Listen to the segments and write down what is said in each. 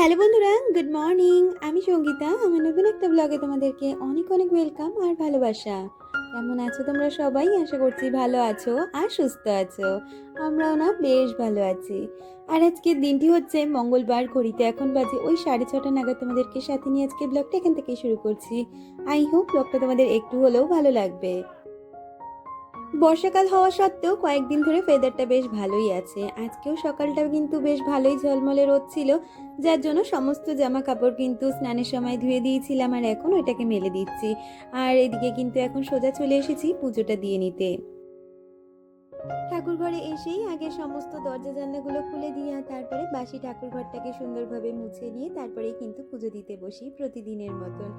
Hello বন্ধুরা, good morning. আমি সঙ্গীতা। আমার নতুন একটা ব্লগে তোমাদেরকে অনেক অনেক ওয়েলকাম আর ভালোবাসা। কেমন আছো তোমরা সবাই? আশা করছি ভালো আছো আর সুস্থ আছো। আমরাও না বেশ ভালো আছি। আর আজকের দিনটি হচ্ছে মঙ্গলবার। ঘড়িতে এখন বাজে ওই 6:30 নাগাদ। তোমাদেরকে সাথে নিয়ে আজকে ব্লগটা এখান থেকেই শুরু করছি। আই হোপ ব্লগটা তোমাদের একটু হলেও ভালো লাগবে। বর্ষাকাল হওয়া সত্ত্বেও কয়েকদিন ধরে ওয়েদারটা বেশ ভালোই আছে। আজকেও সকালটা কিন্তু বেশ ভালোই ঝলমলে রোদ ছিল, যার জন্য সমস্ত জামা কাপড় কিন্তু স্নানের সময় ধুয়ে দিয়েছিলাম আর এখন ওইটাকে মেলে দিচ্ছি। আর এদিকে কিন্তু এখন সোজা চলে এসেছি পুজোটা দিয়ে নিতে। ঠাকুর ঘরে এসেই আগে সমস্ত দরজা জানলাগুলো খুলে দিয়ে আর তারপরে বাসি ঠাকুর ঘরটাকে সুন্দরভাবে মুছে নিয়ে তারপরে কিন্তু পুজো দিতে বসি প্রতিদিনের মতন।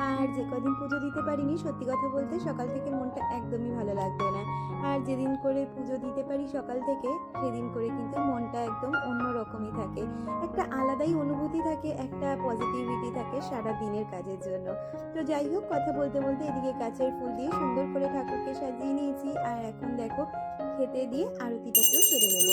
আর যে কদিন পুজো দিতে পারিনি, সত্যি কথা বলতে সকাল থেকে মনটা একদমই ভালো লাগতো না। আর যেদিন করে পুজো দিতে পারি সকাল থেকে, সেদিন করে কিন্তু মনটা একদম অন্য রকমই থাকে। একটা আলাদাই অনুভূতি থাকে, একটা পজিটিভিটি থাকে সারা দিনের কাজের জন্য। তো যাই হোক, কথা বলতে বলতে এদিকে গাছের ফুল দিয়ে সুন্দর করে ঠাকুরকে সাজিয়ে নিয়েছি। আর এখন দেখো খেতে দিয়ে আরতিটাকেও সেরে নেব।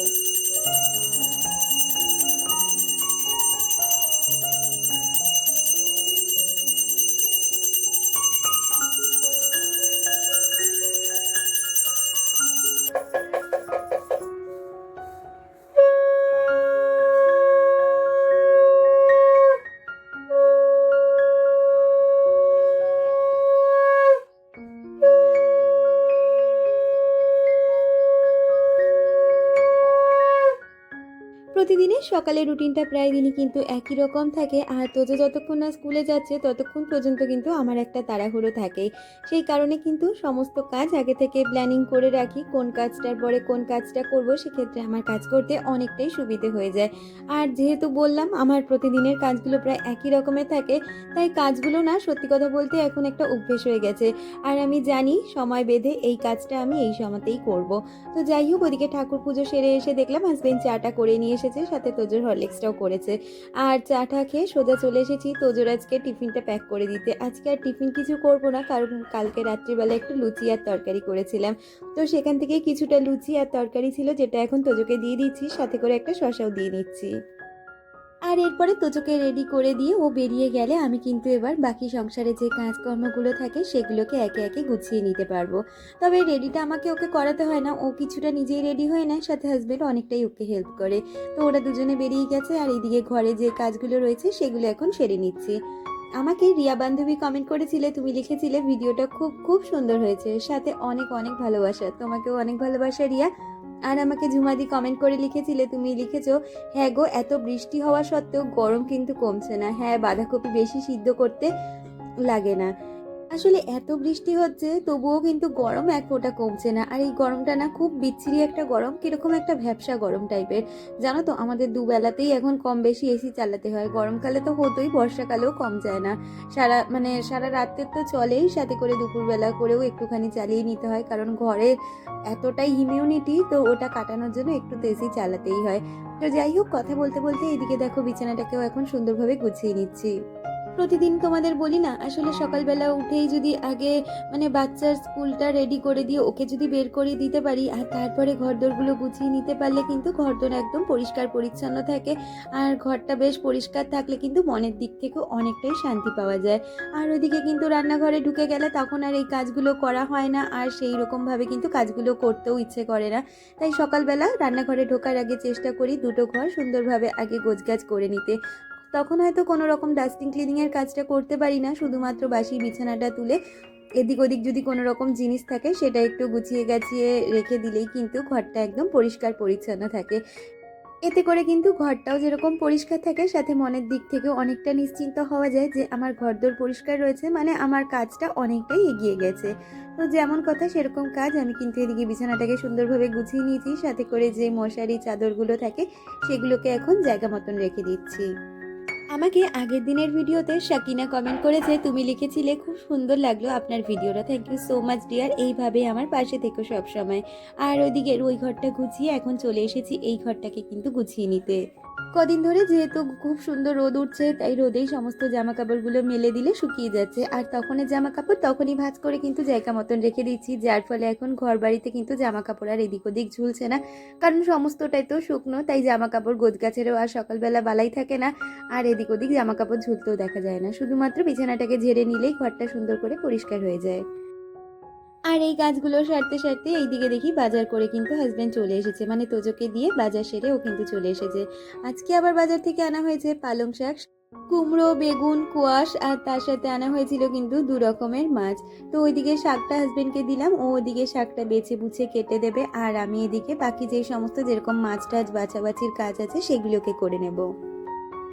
প্রতিদিনের সকালের রুটিনটা প্রায় দিনই কিন্তু একই রকম থাকে। আর তোজো যতক্ষণ না স্কুলে যাচ্ছে ততক্ষণ পর্যন্ত কিন্তু আমার একটা তাড়াহুড়ো থাকে। সেই কারণে কিন্তু সমস্ত কাজ আগে থেকে প্ল্যানিং করে রাখি, কোন কাজটার পরে কোন কাজটা করব। সেক্ষেত্রে আমার কাজ করতে অনেকটাই সুবিধে হয়ে যায়। আর যেহেতু বললাম আমার প্রতিদিনের কাজগুলো প্রায় একই রকমের থাকে, তাই কাজগুলো না সত্যি কথা বলতে এখন একটা অভ্যেস হয়ে গেছে। আর আমি জানি সময় বেঁধে এই কাজটা আমি এই সময়তেই করব। তো যাই হোক, ওদিকে ঠাকুর পুজো সেরে এসে দেখলাম হাজবেন্ড চাটা করে নিয়ে এসেছে, সাথে তোজোর হরলিক্সটাও করেছে। আর চাটা খেয়ে সোজা চলে এসেছি তোজোর আজকে টিফিনটা প্যাক করে দিতে। আজকে আর টিফিন কিছু করব না, কারণ কালকে রাত্রিবেলা একটু লুচি আর তরকারি করেছিলাম। তো সেখান থেকে কিছুটা লুচি আর তরকারি ছিল, যেটা এখন তোজোকে দিয়ে দিচ্ছি, সাথে করে একটা শসাও দিয়ে নিচ্ছি। আর এরপরে তোজোকে রেডি করে দিয়ে ও বেরিয়ে গেলে আমি কিন্তু এবার বাকি সংসারে যে কাজকর্মগুলো থাকে সেগুলোকে একে একে গুছিয়ে নিতে পারবো। তবে রেডিটা আমাকে ওকে করাতে হয় না, ও কিছুটা নিজেই রেডি হয়ে নেয়, সাথে হাজবেন্ড অনেকটাই ওকে হেল্প করে। তো ওরা দুজনে বেরিয়ে গেছে আর এইদিকে ঘরে যে কাজগুলো রয়েছে সেগুলো এখন সেরে নিচ্ছি। আমাকে রিয়া বান্ধবী কমেন্ট করেছিলে, তুমি লিখেছিলে ভিডিওটা খুব খুব সুন্দর হয়েছে, সাথে অনেক অনেক ভালোবাসা। তোমাকেও অনেক ভালোবাসা রিয়া। আর আমাকে ঝুমাদি কমেন্ট করে লিখেছিলে, তুমি লিখেছো, হ্যাঁ গো, এত বৃষ্টি হওয়া সত্ত্বেও গরম কিন্তু কমছে না। হ্যাঁ, বাঁধাকপি বেশি সিদ্ধ করতে লাগে না। আসলে এত বৃষ্টি হচ্ছে তবুও কিন্তু গরম এক ফোঁটা কমছে না। আর এই গরমটা না খুব বিচ্ছিরি একটা গরম, কিরকম একটা ভ্যাপসা গরম টাইপের। জানো তো, আমাদের দুবেলাতেই এখন কম বেশি এসি চালাতে হয়। গরমকালে তো হতোই, বর্ষাকালেও কম যায় না। সারা রাত্রে তো চলেই, সাথে করে দুপুরবেলা করেও একটুখানি চালিয়ে নিতে হয়, কারণ ঘরে এতটাই হিমিউনিটি, তো ওটা কাটানোর জন্য একটু তো এসি চালাতেই হয়। তো যাই হোক, কথা বলতে বলতে এদিকে দেখো বিছানাটাকেও এখন সুন্দরভাবে গুছিয়ে নিচ্ছি। প্রতিদিন তোমাদের বলি না, আসলে সকালবেলা উঠেই যদি আগে বাচ্চার স্কুলটা রেডি করে দিয়ে ওকে যদি বের করে দিতে পারি আর তারপরে ঘরদোরগুলো গুছিয়ে নিতে পারলে কিন্তু ঘরদোর একদম পরিষ্কার পরিচ্ছন্ন থাকে। আর ঘরটা বেশ পরিষ্কার থাকলে কিন্তু মনের দিক থেকেও অনেকটাই শান্তি পাওয়া যায়। আর ওদিকে কিন্তু রান্নাঘরে ঢুকে গেলে তখন আর এই কাজগুলো করা হয় না, আর সেই রকমভাবে কিন্তু কাজগুলো করতেও ইচ্ছে করে না। তাই সকালবেলা রান্নাঘরে ঢোকার আগে চেষ্টা করি দুটো ঘর সুন্দরভাবে আগে গোছগাছ করে নিতে। তখন হয়তো কোনো রকম ডাস্টিং ক্লিনিংয়ের কাজটা করতে পারি না, শুধুমাত্র বাসি বিছানাটা তুলে এদিক ওদিক যদি কোনো রকম জিনিস থাকে সেটা একটু গুছিয়ে গাছিয়ে রেখে দিলেই কিন্তু ঘরটা একদম পরিষ্কার পরিচ্ছন্ন থাকে। এতে করে কিন্তু ঘরটাও যেরকম পরিষ্কার থাকে, সাথে মনের দিক থেকেও অনেকটা নিশ্চিন্ত হওয়া যায় যে আমার ঘরদোর পরিষ্কার রয়েছে, মানে আমার কাজটা অনেকটাই এগিয়ে গেছে। তো যেমন কথা সেরকম কাজ। আমি কিন্তু এদিকে বিছানাটাকে সুন্দরভাবে গুছিয়ে নিয়েছি, সাথে করে যে মশারি চাদরগুলো থাকে সেগুলোকে এখন জায়গা মতন রেখে দিচ্ছি। আমাকে আগের দিনের ভিডিওতে শাকিনা কমেন্ট করেছে, তুমি লিখেছিলে খুব সুন্দর লাগলো আপনার ভিডিওটা। Thank you so much dear, এইভাবে আমার পাশে থেকো সব সময়। আর ওইদিকে ওই ঘরটা গুছিয়ে এখন চলে এসেছি এই ঘরটাকে কিন্তু গুছিয়ে নিতে। কদিন ধরে যেহেতু খুব সুন্দর রোদ উঠছে, তাই রোদেই সমস্ত জামা কাপড়গুলো মেলে দিলে শুকিয়ে যাচ্ছে। আর তখনের জামা কাপড় তখনই ভাঁজ করে কিন্তু জায়গা মতন রেখে দিচ্ছি, যার ফলে এখন ঘর বাড়িতে কিন্তু জামা কাপড় আর এদিক ওদিক ঝুলছে না, কারণ সমস্তটাই তো শুকনো, তাই জামা কাপড় গোছগাছেরও আর সকালবেলা বালাই থাকে না, আর এদিক ওদিক জামা কাপড় ঝুলতেও দেখা যায় না। শুধুমাত্র বিছানাটাকে ঝেড়ে নিলেই ঘরটা সুন্দর করে পরিষ্কার হয়ে যায়। আর এই কাজগুলো সারতে সারতে এইদিকে দেখি বাজার করে কিন্তু হাজব্যান্ড চলে এসেছে, মানে তোজোকে দিয়ে বাজার সেরে ও কিন্তু চলে এসেছে। আজকে আবার বাজার থেকে আনা হয়েছে পালং শাক, কুমড়ো, বেগুন, কোয়াশ, আর তার সাথে আনা হয়েছিল কিন্তু 2 রকমের মাছ। তো ওইদিকে শাকটা হাজব্যান্ডকে দিলাম, ও ওদিকে শাকটা বেছে বুছে কেটে দেবে, আর আমি এদিকে বাকি যেই সমস্ত যেরকম মাছ টাছ বাছাবাছির কাজ আছে সেগুলোকে করে নেব।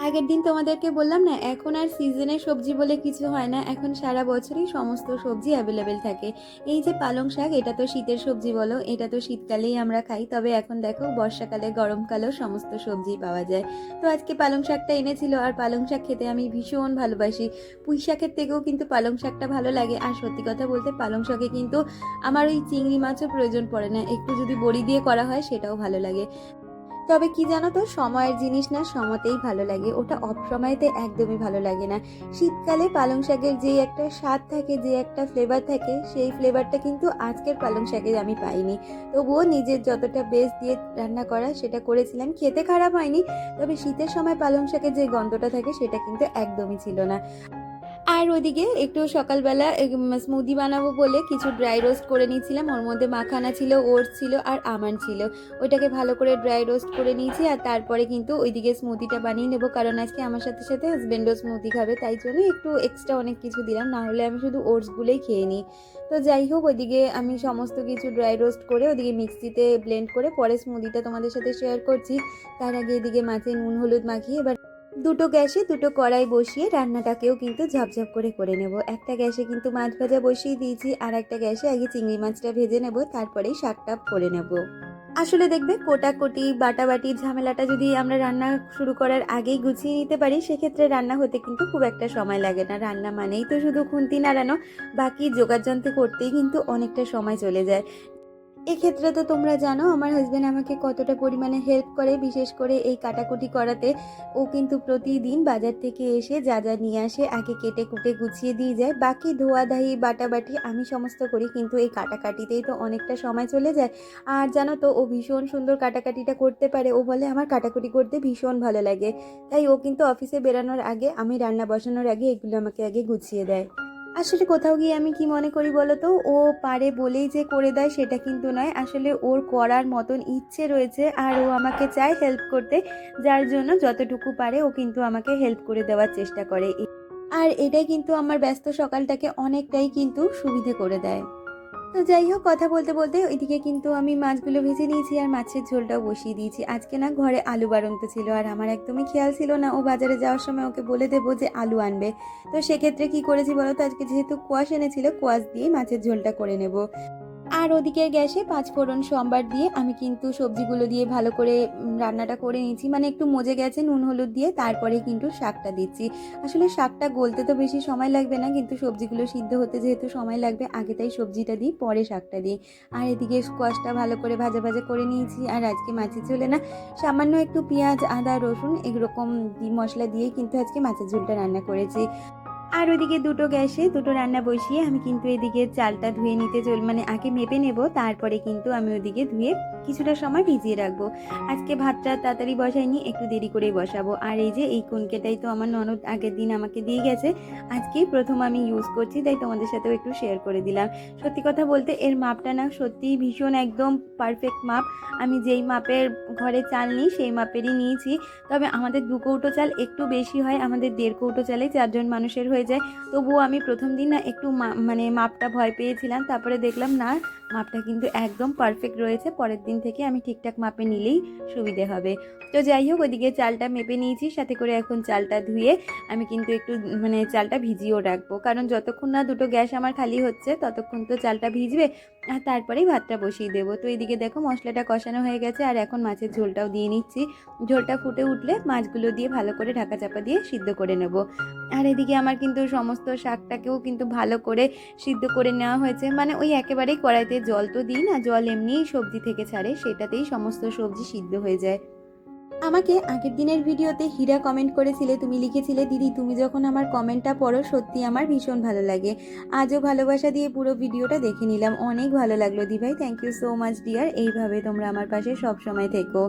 আগের দিন তোমাদেরকে বললাম না, এখন আর সিজনের সবজি বলে কিছু হয় না, এখন সারা বছরই সমস্ত সবজি অ্যাভেলেবেল থাকে। এই যে পালং শাক, এটা তো শীতের সবজি বলো, এটা তো শীতকালেই আমরা খাই, তবে এখন দেখো বর্ষাকালে গরমকালেও সমস্ত সবজি পাওয়া যায়। তো আজকে পালং শাকটা এনেছিল, আর পালং শাক খেতে আমি ভীষণ ভালোবাসি। পুঁই শাকের থেকেও কিন্তু পালং শাকটা ভালো লাগে। আর সত্যি কথা বলতে পালং শাকে কিন্তু আমার ওই চিংড়ি মাছও প্রয়োজন পড়ে না, একটু যদি বড়ি দিয়ে করা হয় সেটাও ভালো লাগে। তবে কি জানো তো, সময়ের জিনিস না সময়তেই ভালো লাগে, ওটা অফ সময়তে একদমই ভালো লাগে না। শীতকালে পালং শাকের যে একটা স্বাদ থাকে, যে একটা ফ্লেভার থাকে, সেই ফ্লেভারটা কিন্তু আজকের পালং শাকে আমি পাইনি। তবুও নিজের যতটা বেস্ট দিয়ে রান্না করা সেটা করেছিলাম, খেতে খারাপ হয়নি। তবে শীতের সময় পালং শাকের যে গন্ধটা থাকে সেটা কিন্তু একদমই ছিল না। আর ওদিকে একটু সকালবেলা স্মুদি বানাবো বলে কিছু ড্রাই রোস্ট করে নিয়েছিলাম, ওর মধ্যে মাখানা ছিল, ওটস ছিল আর আমন্ড ছিল। ওইটাকে ভালো করে ড্রাই রোস্ট করে নিয়েছি, আর তারপরে কিন্তু ওইদিকে স্মুদিটা বানিয়ে নেবো, কারণ আজকে আমার সাথে সাথে হাজবেন্ডও স্মুদি খাবে, তাই জন্য একটু এক্সট্রা অনেক কিছু দিলাম, না হলে আমি শুধু ওটসগুলোই খেয়ে নিই। তো যাই হোক, ওইদিকে আমি সমস্ত কিছু ড্রাই রোস্ট করে ওদিকে মিক্সিতে ব্লেন্ড করে পরে স্মুদিটা তোমাদের সাথে শেয়ার করছি। তার আগে এদিকে মাছে নুন হলুদ মাখিয়ে এবার দুটো গ্যাসে দুটো কড়াই বসিয়ে রান্নাটাকেও কিন্তু ঝপঝপ করে করে নেব। একটা গ্যাসে কিন্তু মাছ ভাজা বসিয়ে দিয়েছি, আর একটা গ্যাসে আগে চিংড়ি মাছটা ভেজে নেব, তারপরেই শাকটা করে নেব। আসলে দেখবে কোটাকুটি বাটাবাটি ঝামেলাটা যদি আমরা রান্না শুরু করার আগেই গুছিয়ে নিতে পারি, সেক্ষেত্রে রান্না হতে কিন্তু খুব একটা সময় লাগে না। রান্না মানেই তো শুধু খুন্তি নাড়ানো, বাকি যোগাযন্ত্র করতেই কিন্তু অনেকটা সময় চলে যায়। এক্ষেত্রে তো তোমরা জানো আমার হাজব্যান্ড আমাকে কতটা পরিমাণে হেল্প করে, বিশেষ করে এই কাটাকুটি করাতে। ও কিন্তু প্রতিদিন বাজার থেকে এসে যা যা নিয়ে আসে আগে কেটে কুটে গুছিয়ে দিয়ে যায়, বাকি ধোয়াধাই বাটাবাটি আমি সমস্ত করি, কিন্তু এই কাটাকাটিতেই তো অনেকটা সময় চলে যায়। আর জানো তো, ও ভীষণ সুন্দর কাটাকাটিটা করতে পারে, ও বলে আমার কাটাকুটি করতে ভীষণ ভালো লাগে, তাই ও কিন্তু অফিসে বেরানোর আগে, আমি রান্না বসানোর আগে এগুলো আমাকে আগে গুছিয়ে দেয়। আসলে কোথাও গিয়ে আমি কি মনে করি বলো তো, ও পারে বলেই যে করে দেয় সেটা কিন্তু নয়, আসলে ওর করার মতন ইচ্ছে রয়েছে, আর ও আমাকে চায় হেল্প করতে, যার জন্য যতটুকু পারে ও কিন্তু আমাকে হেল্প করে দেওয়ার চেষ্টা করে। আর এটাই কিন্তু আমার ব্যস্ত সকালটাকে অনেকটাই কিন্তু সুবিধে করে দেয়। তো যাই হোক, কথা বলতে বলতে ওইদিকে কিন্তু আমি মাছগুলো ভেজে নিয়েছি, আর মাছের ঝোলটাও বসিয়ে দিয়েছি। আজকে না ঘরে আলু বাড়ন্ত ছিল, আর আমার একদমই খেয়াল ছিল না ও বাজারে যাওয়ার সময় ওকে বলে দেবো যে আলু আনবে। তো সেক্ষেত্রে কি করেছি বলো তো, আজকে যেহেতু কোয়াশ এনেছিল, কোয়াশ দিয়ে মাছের ঝোলটা করে নেব। আর ওদিকের গ্যাসে 5 ফোড়ন সম্বার দিয়ে আমি কিন্তু সবজিগুলো দিয়ে ভালো করে রান্নাটা করে নিয়েছি, মানে একটু মজে গেছে নুন হলুদ দিয়ে, তারপরে কিন্তু শাকটা দিচ্ছি। আসলে শাকটা গলতে তো বেশি সময় লাগবে না, কিন্তু সবজিগুলো সিদ্ধ হতে যেহেতু সময় লাগবে, আগে তাই সবজিটা দিই পরে শাকটা দিই। আর এদিকে স্কোয়াশটা ভালো করে ভাজা ভাজা করে নিয়েছি। আর আজকে মাছের ঝোলে না সামান্য একটু পেঁয়াজ আদা রসুন এরকম মশলা দিয়েই কিন্তু আজকে মাছের ঝোলটা রান্না করেছি। আর ওইদিকে দুটো গ্যাসে দুটো রান্না বসিয়ে আমি কিন্তু এদিকে চালটা ধুয়ে নিতে মানে আগে মেপে নেব, তারপরে কিন্তু আমি ওদিকে ধুয়ে কিছুটা সময় ভিজিয়ে রাখবো। আজকে ভাতটা তাড়াতাড়ি বসাইনি, একটু দেরি করেই বসাবো। আর এই যে এই কুনকেটাই তো আমার ননদ আগের দিন আমাকে দিয়ে গেছে, আজকেই প্রথম আমি ইউজ করছি, তাই তোমাদের সাথেও একটু শেয়ার করে দিলাম। সত্যি কথা বলতে এর মাপটা না সত্যিই ভীষণ একদম পারফেক্ট মাপ। আমি যেই মাপের ঘরে চাল নিই সেই মাপেরই নিয়েছি। তবে আমাদের 2 কৌটো চাল একটু বেশি হয়, আমাদের 1.5 কৌটো চালে 4 জন মানুষের হয়ে যায়। তবুও আমি প্রথম দিন না একটু মানে মাপটা ভয় পেয়েছিলাম, তারপরে দেখলাম না মাপটা কিন্তু একদম পারফেক্ট রয়েছে, পরের দিন থেকে আমি ঠিকঠাক মাপে নিলেই সুবিধে হবে। তো যাই হোক, ওইদিকে চালটা মেপে নিয়েছি, সাথে করে এখন চালটা ধুয়ে আমি কিন্তু একটু মানে চালটা ভিজিয়েও রাখবো, কারণ যতক্ষণ না দুটো গ্যাস আমার খালি হচ্ছে ততক্ষণ তো চালটা ভিজবে, আর তারপরেই ভাতটা বসিয়ে দেবো। তো এদিকে দেখো মশলাটা কষানো হয়ে গেছে, আর এখন মাছের ঝোলটাও দিয়ে নিচ্ছি। ঝোলটা ফুটে উঠলে মাছগুলো দিয়ে ভালো করে ঢাকা চাপা দিয়ে সিদ্ধ করে নেব। আর এদিকে আমার কিন্তু সমস্ত শাকটাকেও কিন্তু ভালো করে সিদ্ধ করে নেওয়া হয়েছে, মানে ওই একেবারেই কড়াইতে জল তো দিই না, জল এমনিই সবজি থেকে ছাড়ে, সেটাতেই সমস্ত সবজি সিদ্ধ হয়ে যায়। আমাকে আগের দিনের ভিডিওতে হীরা কমেন্ট করেছিলে, তুমি লিখেছিলে, দিদি তুমি যখন আমার কমেন্টটা পড়ো সত্যি আমার ভীষণ ভালো লাগে। আজও ভালোবাসা দিয়ে পুরো ভিডিওটা দেখে নিলাম, অনেক ভালো লাগলো দিভাই, thank you so much dear. এইভাবে তোমরা আমার পাশে সব সময় থেকো।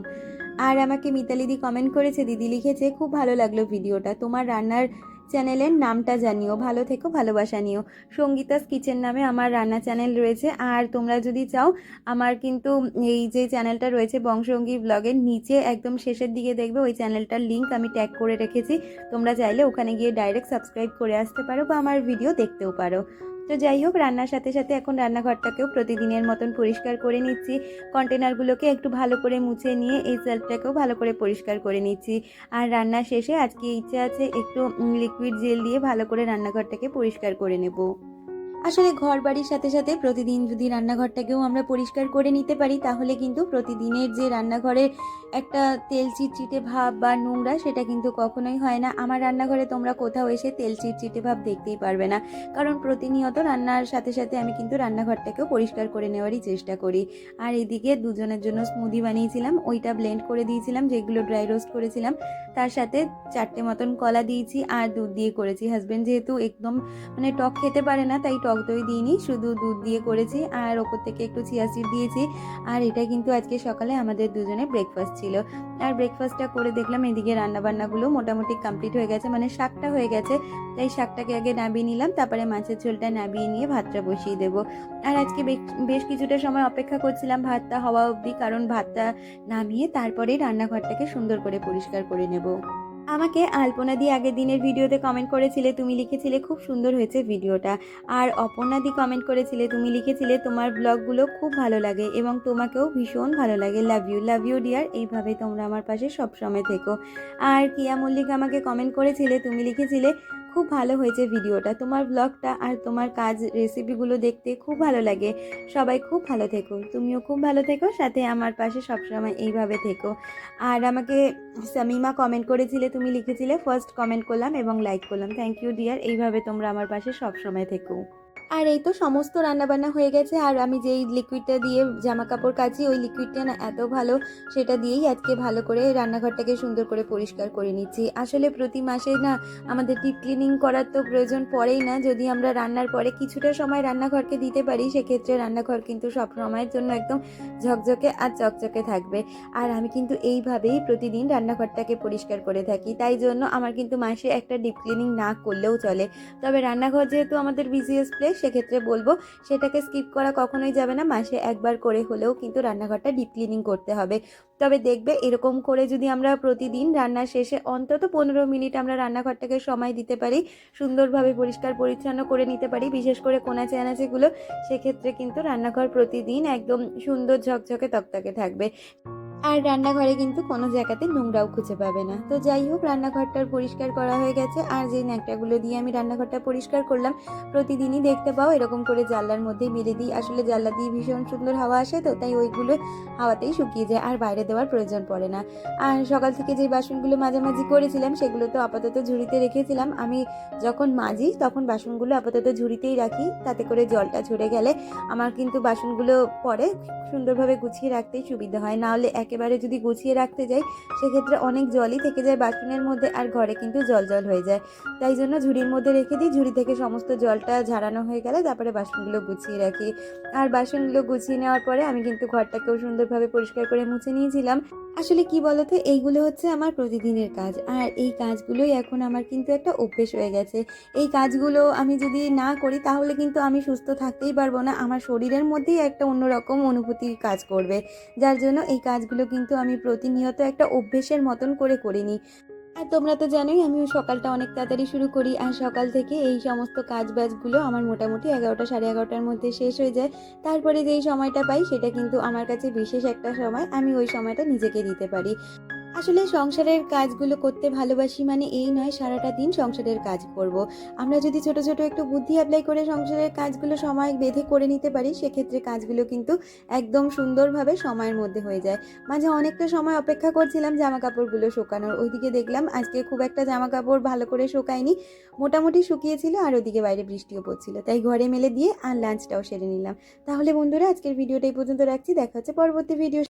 আর আমাকে মিতালিদি কমেন্ট করেছে, দিদি লিখেছে খুব ভালো লাগলো ভিডিওটা, তোমার রান্নার চ্যানেলের নামটা জানিও, ভালো থেকো, ভালোবাসা নিও। সঙ্গীতাস কিচেন নামে আমার রান্না চ্যানেল রয়েছে। আর তোমরা যদি চাও আমার কিন্তু এই যে চ্যানেলটা রয়েছে বংশঙ্গী ব্লগের নিচে একদম শেষের দিকে দেখবে ওই চ্যানেলটার লিঙ্ক আমি ট্যাগ করে রেখেছি, তোমরা চাইলে ওখানে গিয়ে ডাইরেক্ট সাবস্ক্রাইব করে আসতে পারো বা আমার ভিডিও দেখতেও পারো। তো যাই হোক, রান্নার সাথে সাথে এখন রান্নাঘরটাকেও প্রতিদিনের মতন পরিষ্কার করে নিচ্ছি। কন্টেনারগুলোকে একটু ভালো করে মুছে নিয়ে এই সেলফটাকেও ভালো করে পরিষ্কার করে নিচ্ছি। আর রান্না শেষে আজকে ইচ্ছে আছে একটু লিকুইড জেল দিয়ে ভালো করে রান্নাঘরটাকে পরিষ্কার করে নেব। আসলে ঘর বাড়ির সাথে সাথে প্রতিদিন যদি রান্নাঘরটাকেও আমরা পরিষ্কার করে নিতে পারি তাহলে কিন্তু প্রতিদিনের যে রান্নাঘরের একটা তেল চিটচিটে ভাব বা নোংরা সেটা কিন্তু কখনোই হয় না। আমার রান্নাঘরে তোমরা কোথাও এসে তেল চিটচিটে ভাব দেখতেই পারবে না, কারণ প্রতিনিয়ত রান্নার সাথে সাথে আমি কিন্তু রান্নাঘরটাকেও পরিষ্কার করে নেওয়ারই চেষ্টা করি। আর এদিকে দুজনের জন্য স্মুদি বানিয়েছিলাম, ওইটা ব্লেন্ড করে দিয়েছিলাম, যেগুলো ড্রাই রোস্ট করেছিলাম। তার সাথে 4টে মতন কলা দিয়েছি আর দুধ দিয়ে করেছি। হাজব্যান্ড যেহেতু একদম মানে টক খেতে পারে না, তাই টক দই দিইনি, শুধু দুধ দিয়ে করেছি আর ওপর থেকে একটু চিয়া সিড দিয়েছি। আর এটা কিন্তু আজকে সকালে আমাদের দুজনে ব্রেকফাস্ট ছিল। আর ব্রেকফাস্টটা করে দেখলাম এদিকে রান্নাবান্নাগুলো মোটামুটি কমপ্লিট হয়ে গেছে, মানে শাকটা হয়ে গেছে, তাই শাকটাকে আগে নামিয়ে নিলাম, তারপরে মাছের ঝোলটা নামিয়ে নিয়ে ভাতটা বসিয়ে দেবো। আর আজকে বেশ কিছুটা সময় অপেক্ষা করছিলাম ভাতটা হওয়া অবধি, কারণ ভাতটা নামিয়ে তারপরেই রান্নাঘরটাকে সুন্দর করে পরিষ্কার করে নেব। আমাকে আলপনা দি আগের দিনের ভিডিওতে কমেন্ট করেছিলে, তুমি লিখেছিলে খুব সুন্দর হয়েছে ভিডিওটা। আর অপর্ণা দি কমেন্ট করেছিলে, তুমি লিখেছিলে তোমার ব্লগগুলো খুব ভালো লাগে এবং তোমাকেও ভীষণ ভালো লাগে, লাভ ইউ ডিয়ার। এইভাবে তোমরা আমার পাশে সবসময় থেকো। আর কিয়া মল্লিক আমাকে কমেন্ট করেছিলে, তুমি লিখেছিলে খুব ভালো হয়েছে ভিডিওটা, তোমার ব্লগটা আর তোমার কাজ রেসিপিগুলো দেখতে খুব ভালো লাগে। সবাই খুব ভালো থেকো, তুমিও খুব ভালো থেকো, সাথে আমার পাশে সবসময় এইভাবে থেকো। আর আমাকে সামিমা কমেন্ট করেছিলে, তুমি লিখেছিলে ফার্স্ট কমেন্ট করলাম এবং লাইক করলাম, থ্যাংক ইউ ডিয়ার। এইভাবে তোমরা আমার পাশে সবসময় থেকো। আর এই তো সমস্ত রান্নাবান্না হয়ে গেছে। আর আমি যেই লিকুইডটা দিয়ে জামা কাপড় কাচি ওই লিকুইডটা না এত ভালো, সেটা দিয়েই আজকে ভালো করে রান্নাঘরটাকে সুন্দর করে পরিষ্কার করে নিচ্ছি। আসলে প্রতি মাসে না আমাদের ডিপ ক্লিনিং করার তো প্রয়োজন পড়েই না, যদি আমরা রান্নার পরে কিছুটা সময় রান্নাঘরকে দিতে পারি সেক্ষেত্রে রান্নাঘর কিন্তু সব সময়ের জন্য একদম ঝকঝকে আর চকচকে থাকবে। আর আমি কিন্তু এইভাবেই প্রতিদিন রান্নাঘরটাকে পরিষ্কার করে থাকি, তাই জন্য আমার কিন্তু মাসে একটা ডিপ ক্লিনিং না করলেও চলে। তবে রান্নাঘর যেহেতু আমাদের বিজিএস প্লেস, সেক্ষেত্রে বলবো সেটাকে স্কিপ করা কখনোই যাবে না, মাসে একবার করে হলেও কিন্তু রান্নাঘরটা ডিপ ক্লিনিং করতে হবে। তবে দেখবে এরকম করে যদি আমরা প্রতিদিন রান্নার শেষে অন্তত 15 মিনিট আমরা রান্নাঘরটাকে সময় দিতে পারি, সুন্দরভাবে পরিষ্কার পরিচ্ছন্ন করে নিতে পারি, বিশেষ করে কোনাচে আনাচেগুলো, সেক্ষেত্রে কিন্তু রান্নাঘর প্রতিদিন একদম সুন্দর ঝকঝকে তকতকে থাকবে। আর রান্নাঘরে কিন্তু কোনো জায়গাতে নোংরাও খুঁজে পাবে না। তো যাই হোক, রান্নাঘরটার পরিষ্কার করা হয়ে গেছে। আর যে ন্যাকটাগুলো দিয়ে আমি রান্নাঘরটা পরিষ্কার করলাম প্রতিদিনই দেখতে পাও এরকম করে জানলার মধ্যেই মেলে দিই। আসলে জানলা দিয়ে ভীষণ সুন্দর হাওয়া আসে, তো তাই ওইগুলো হাওয়াতেই শুকিয়ে যায়, আর বাইরে দেওয়ার প্রয়োজন পড়ে না। আর সকাল থেকে যে বাসনগুলো মাঝামাঝি করেছিলাম সেগুলো তো আপাতত ঝুড়িতে রেখেছিলাম। আমি যখন মাজি তখন বাসনগুলো আপাতত ঝুড়িতেই রাখি, তাতে করে জলটা ঝরে গেলে আমার কিন্তু বাসনগুলো পরে সুন্দরভাবে গুছিয়ে রাখতেই সুবিধা হয়। না হলে একেবারে যদি গুছিয়ে রাখতে যাই সেক্ষেত্রে অনেক জলই থেকে যায় বাসনের মধ্যে, আর ঘরে কিন্তু জল জল হয়ে যায়। তাই জন্য ঝুড়ির মধ্যে রেখে দিই, ঝুড়ি থেকে সমস্ত জলটা ঝাড়ানো হয়ে গেলে তারপরে বাসনগুলো গুছিয়ে রাখি। আর বাসনগুলো গুছিয়ে নেওয়ার পরে আমি কিন্তু ঘরটাকেও সুন্দরভাবে পরিষ্কার করে মুছে নিয়েছিলাম। আসলে কি বলতো, এইগুলো হচ্ছে আমার প্রতিদিনের কাজ, আর এই কাজগুলোই এখন আমার কিন্তু একটা অভ্যেস হয়ে গেছে। এই কাজগুলো আমি যদি না করি তাহলে কিন্তু আমি সুস্থ থাকতেই পারবো না, আমার শরীরের মধ্যেই একটা অন্যরকম অনুভূতি কাজ করবে। যার জন্য এই কাজগুলো কিন্তু আমি প্রতিনিয়ত একটা অভ্যেসের মতন করে নিই। আর তোমরা তো জানোই আমি সকালটা অনেক তাড়াতাড়ি শুরু করি, আর সকাল থেকে এই সমস্ত কাজ বাজগুলো আমার মোটামুটি 11টা সাড়ে 11টার মধ্যে শেষ হয়ে যায়। তারপরে যেই সময়টা পাই সেটা কিন্তু আমার কাছে বিশেষ একটা সময়, আমি ওই সময়টা নিজেকে দিতে পারি। আসলে সংসারের কাজগুলো করতে ভালোবাসি মানে এই নয় সারাটা দিন সংসারের কাজ করব। আমরা যদি ছোট ছোট একটু বুদ্ধি অ্যাপ্লাই করে সংসারের কাজগুলো সময় বেঁধে করে নিতে পারি সেক্ষেত্রে কাজগুলো কিন্তু একদম সুন্দরভাবে সময়ের মধ্যে হয়ে যায়। মাঝে অনেকটা সময় অপেক্ষা করছিলাম জামা কাপড়গুলো শুকানোর, ওইদিকে দেখলাম আজকে খুব একটা জামা কাপড় ভালো করে শুকায়নি, মোটামুটি শুকিয়েছিল, আর ওদিকে বাইরে বৃষ্টিও পড়ছিল, তাই ঘরে মেলে দিয়ে আর লাঞ্চটাও সেরে নিলাম। তাহলে বন্ধুরা আজকের ভিডিওটা এই পর্যন্ত রাখছি, দেখা হচ্ছে পরবর্তী ভিডিও।